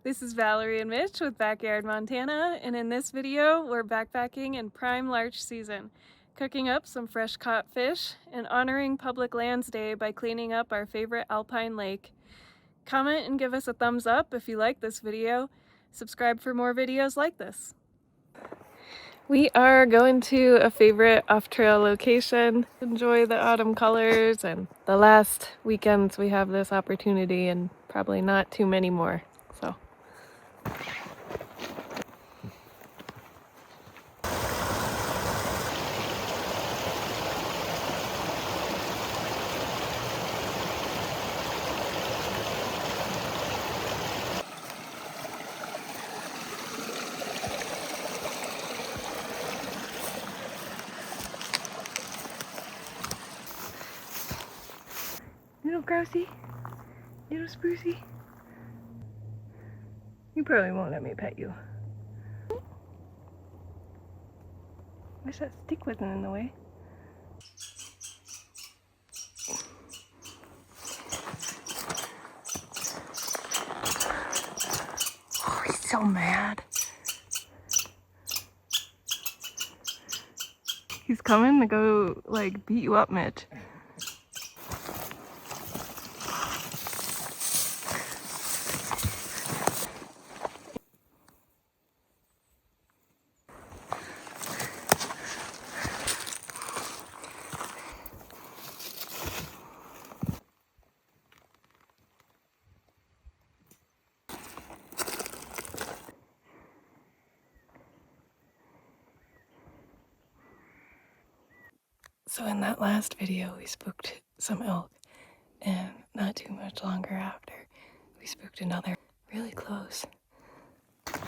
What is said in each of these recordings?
This is Valerie and Mitch with Backyard Montana, and in this video we're backpacking in prime larch season, cooking up some fresh caught fish and honoring Public Lands Day by cleaning up our favorite alpine lake. Comment and give us a thumbs up if you like this video. Subscribe for more videos like this. We are going to a favorite off-trail location. Enjoy the autumn colors, and the last weekends we have this opportunity and probably not too many more. So little grousey, little sprucey. You probably won't let me pet you. Wish that stick wasn't in the way. Oh, he's so mad. He's coming to go, like, beat you up, Mitch. So in that last video, we spooked some elk, and not too much longer after, we spooked another really close. There's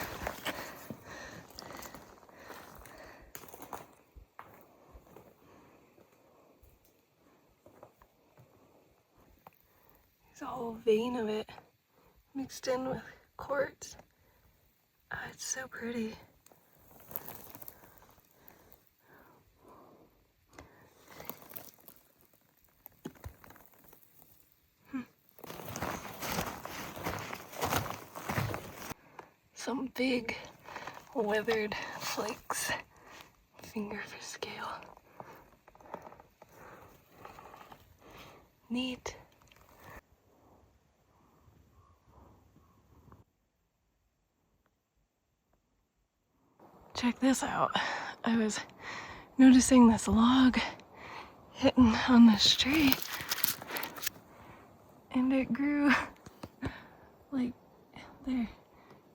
a whole vein of it mixed in with quartz. Oh, it's so pretty. Some big weathered flakes. Finger for scale. Neat. Check this out. I was noticing this log hitting on this tree, and it grew like there,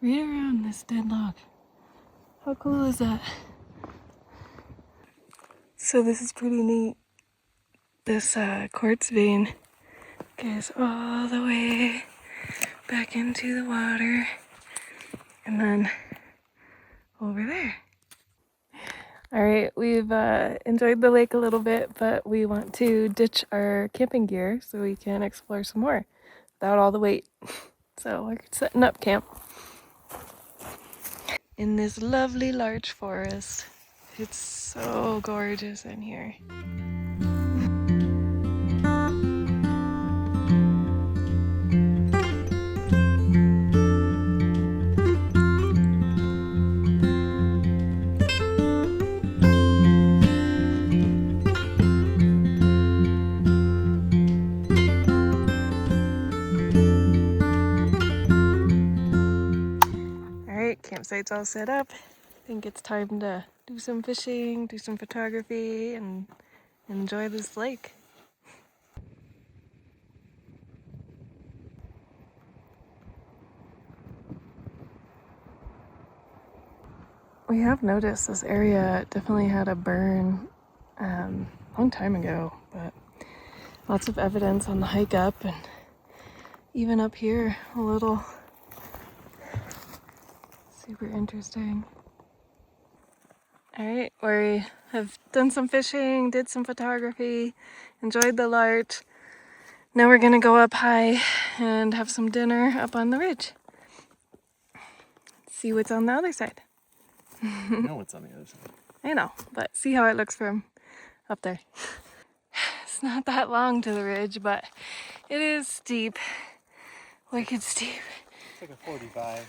right around this dead log. How cool is that? So this is pretty neat. This quartz vein goes all the way back into the water and then over there. All right, we've enjoyed the lake a little bit, but we want to ditch our camping gear so we can explore some more without all the weight. So we're setting up camp in this lovely larch forest. It's so gorgeous in here. Campsite's all set up. I think it's time to do some fishing, do some photography, and enjoy this lake. We have noticed this area definitely had a burn a long time ago, but lots of evidence on the hike up, and even up here a little. Super interesting. All right, we have done some fishing, did some photography, enjoyed the larch. Now we're gonna go up high and have some dinner up on the ridge. See what's on the other side. I know what's on the other side. I know, but see how it looks from up there. It's not that long to the ridge, but it is steep. Wicked steep. like a 45.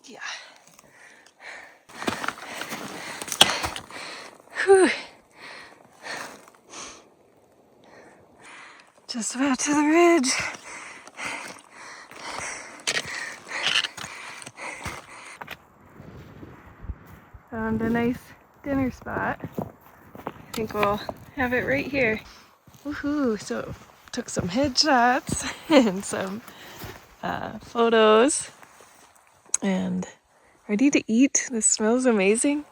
Yeah. Whew. Just about to the ridge. Found a nice dinner spot. I think we'll have it right here. Woohoo! So took some headshots and some photos and ready to eat. This smells amazing.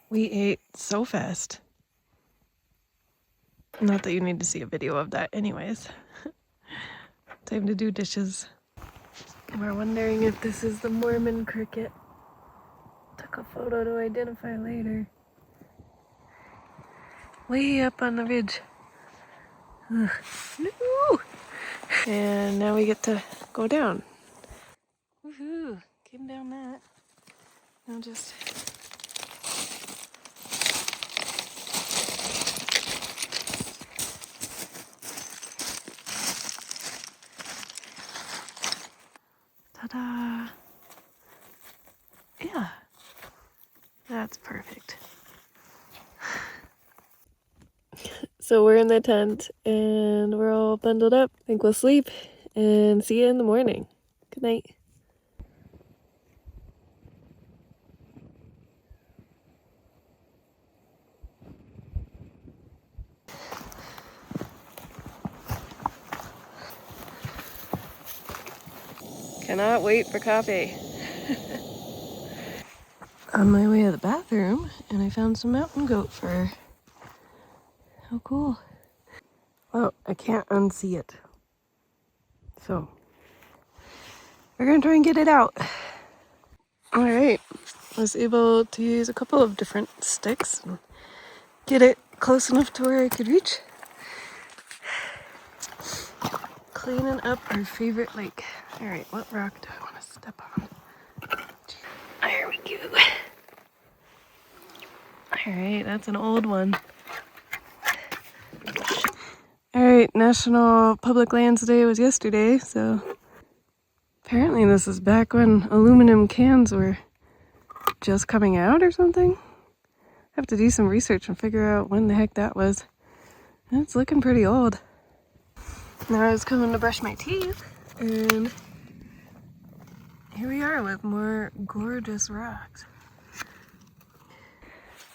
We ate so fast. Not that you need to see a video of that anyways. Time to do dishes. We're wondering if this is the Mormon cricket. Took a photo to identify later. Way up on the ridge. Ugh. No! And now we get to go down. Woohoo! Came down that. Now just ta-da! Yeah, that's perfect. So we're in the tent and we're all bundled up. I think we'll sleep and see you in the morning. Good night. Cannot wait for coffee. On my way to the bathroom, and I found some mountain goat fur. How cool. Oh, I can't unsee it. So, we're gonna try and get it out. Alright, I was able to use a couple of different sticks and get it close enough to where I could reach. Cleaning up our favorite lake. Alright, what rock do I want to step on? There we go. Alright, that's an old one. Alright, National Public Lands Day was yesterday, so apparently this is back when aluminum cans were just coming out or something. I have to do some research and figure out when the heck that was. It's looking pretty old. Now I was coming to brush my teeth, and here we are with more gorgeous rocks.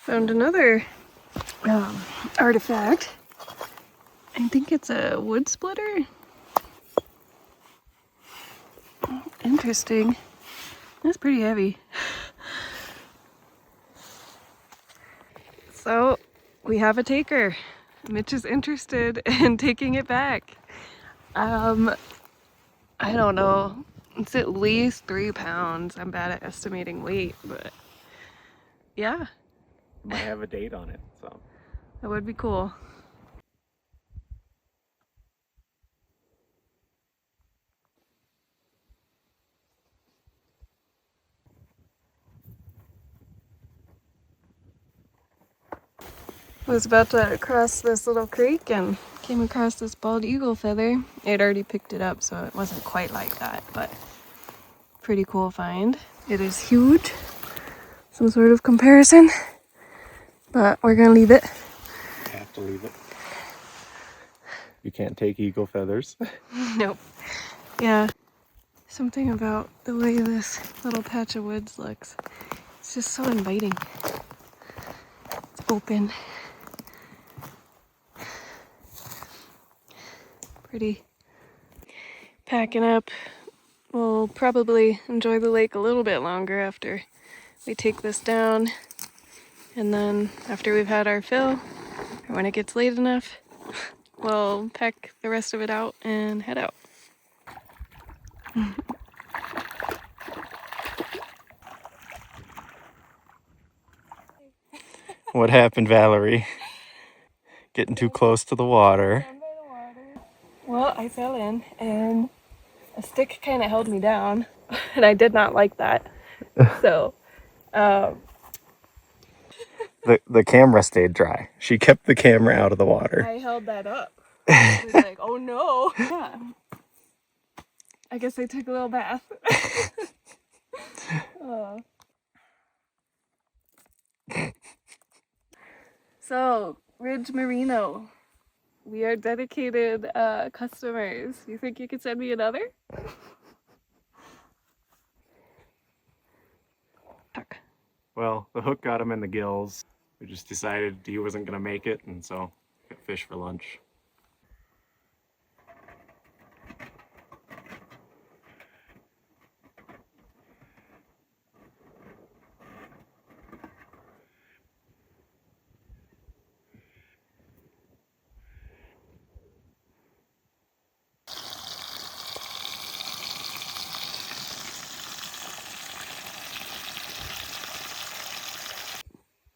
Found another artifact. I think it's a wood splitter. Interesting. That's pretty heavy. So we have a taker. Mitch is interested in taking it back. I don't know. It's at least 3 pounds. I'm bad at estimating weight, but yeah. Might have a date on it, so. That would be cool. I was about to cross this little creek and came across this bald eagle feather. I had already picked it up, so it wasn't quite like that, but pretty cool find. It is huge. Some sort of comparison, but we're gonna leave it. You have to leave it. You can't take eagle feathers. Nope. Yeah. Something about the way this little patch of woods looks. It's just so inviting. It's open. Pretty. Packing up. We'll probably enjoy the lake a little bit longer after we take this down. And then after we've had our fill, or when it gets late enough, we'll pack the rest of it out and head out. What happened, Valerie? Getting too close to the water. Well, I fell in and a stick kind of held me down, and I did not like that. So, The camera stayed dry. She kept the camera out of the water. I held that up. I was like, oh no. Yeah. I guess I took a little bath. Oh. So, Ridge Merino. We are dedicated customers. You think you could send me another? Well, the hook got him in the gills. We just decided he wasn't gonna make it, and so got fish for lunch.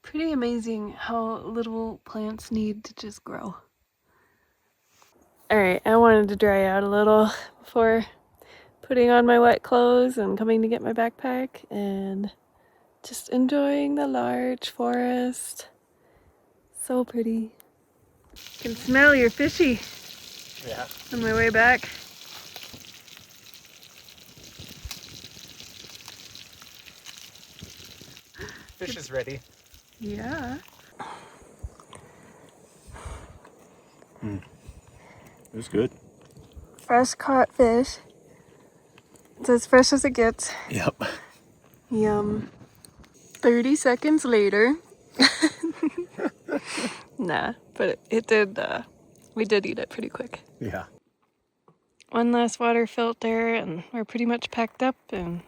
Pretty amazing how little plants need to just grow. Alright, I wanted to dry out a little before putting on my wet clothes and coming to get my backpack and just enjoying the larch forest. So pretty. Can smell your fishy. Yeah. On my way back. Fish is ready. Yeah. It was good. Fresh caught fish. It's as fresh as it gets. Yep. Yum. 30 seconds later. Nah, but it did, we did eat it pretty quick. Yeah. One last water filter and we're pretty much packed up and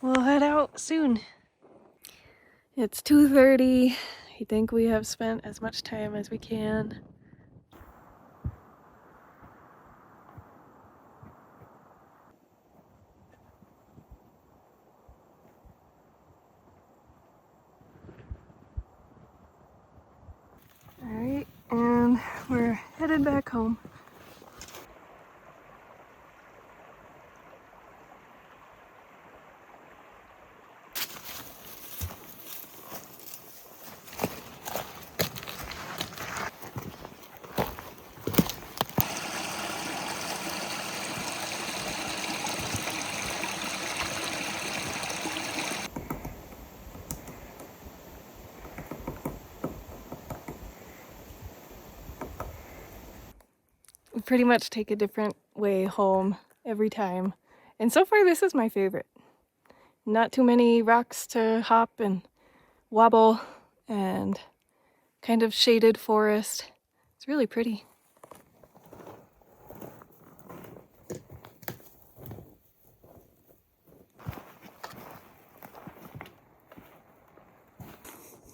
we'll head out soon. It's 2:30. I think we have spent as much time as we can. Alright, and we're headed back home. We pretty much take a different way home every time. And so far this is my favorite. Not too many rocks to hop and wobble and kind of shaded forest. It's really pretty.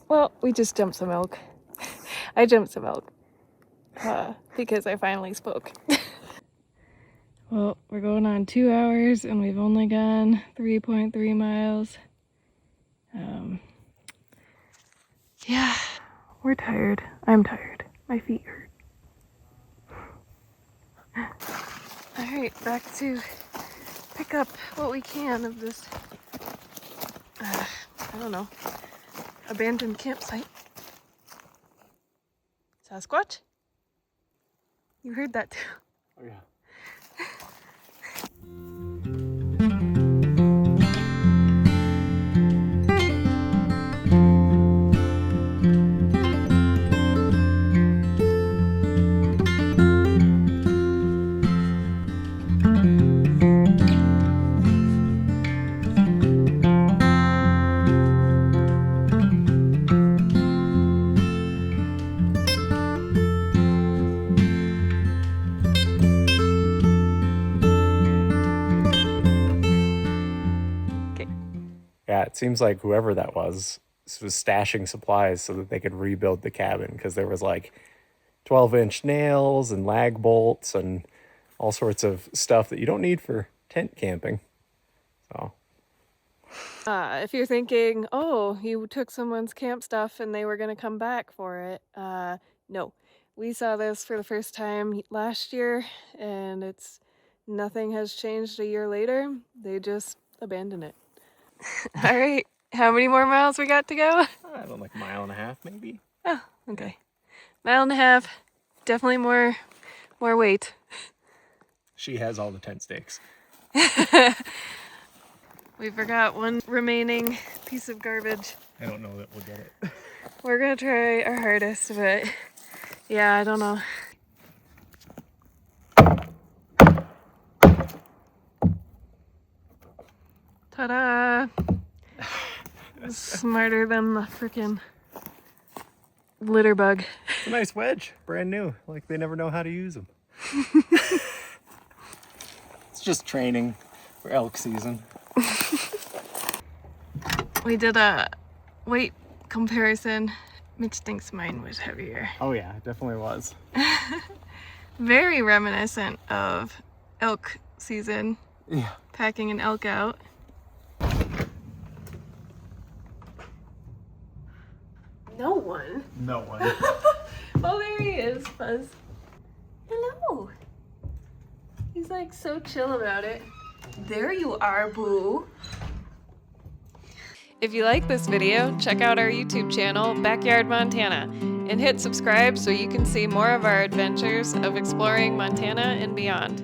Well, we just jumped some elk. I jumped some elk because I finally spoke. Well, we're going on 2 hours and we've only gone 3.3 miles. Yeah, we're tired. I'm tired. My feet hurt. Alright, back to pick up what we can of this, I don't know, abandoned campsite. Sasquatch? You heard that too. Oh yeah. Yeah, it seems like whoever that was stashing supplies so that they could rebuild the cabin because there was like 12-inch nails and lag bolts and all sorts of stuff that you don't need for tent camping. So If you're thinking, oh, you took someone's camp stuff and they were going to come back for it, no. We saw this for the first time last year and nothing has changed a year later. They just abandoned it. All right, how many more miles we got to go? I don't know, like a mile and a half maybe. Oh, okay. Mile and a half, definitely more More weight. She has all the tent stakes. We forgot one remaining piece of garbage. I don't know that we'll get it. We're gonna try our hardest, but yeah, I don't know. Ta-da! Smarter than the freaking litter bug. It's a nice wedge, brand new. Like they never know how to use them. It's just training for elk season. We did a weight comparison. Mitch thinks mine was heavier. Oh yeah, it definitely was. Very reminiscent of elk season. Yeah. Packing an elk out. No one. No one. Oh, there he is, Fuzz. Hello. He's like so chill about it. There you are, Boo. If you like this video, check out our YouTube channel, Backyard Montana, and hit subscribe so you can see more of our adventures of exploring Montana and beyond.